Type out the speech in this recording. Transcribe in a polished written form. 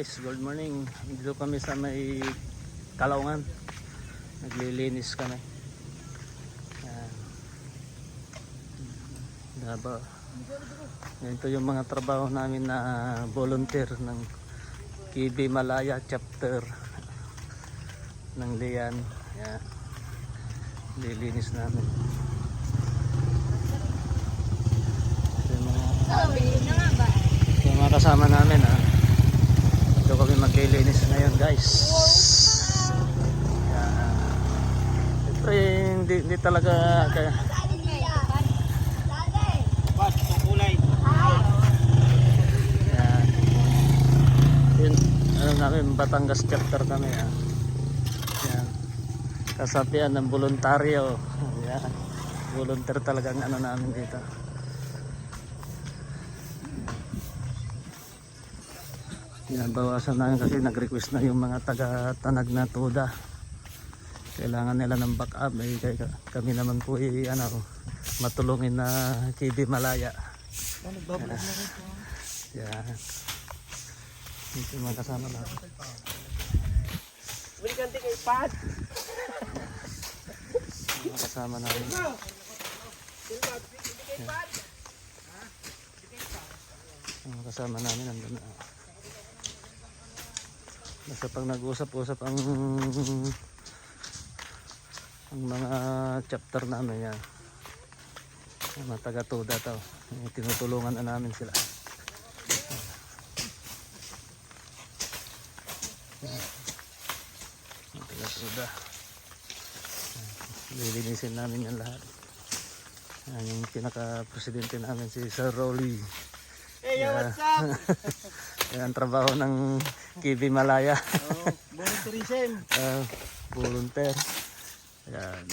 Guys, good morning. Dito kami sa may Kalaungan. Naglilinis kami. Yan. Daba. Ito yung mga trabaho namin na volunteer ng KB Malaya chapter ng Lian. Yan. Lilinis namin. Ito yung mga kasama namin ha. Ito kami maglilinis ngayon guys. Siyempre hindi talaga kaya yan. Yun, ano namin, Batangas chapter kami ha. Yan. Kasapian ng voluntaryo. Yan. Volunteer talaga ang ano namin dito. Binabawasan namin kasi nag-request na yung mga taga-tanag na tuda. Kailangan nila ng backup. Kami naman po matulungin na KB Malaya. Yan. Ito yung mga kasama natin. Mga kasama natin. Mga kasama namin nandun na. Basta pag nag-usap-usap ang mga chapter namin yan, mga taga-tuda to, tinutulungan na namin sila. Mga taga-tuda, lilinisin namin yan lahat. Yan yung pinaka-presidente namin, si Sir Rolly. Hey, yo, what's up? Yan ang trabaho ng KB Malaya. Volunteerism. Volunteer. Yan.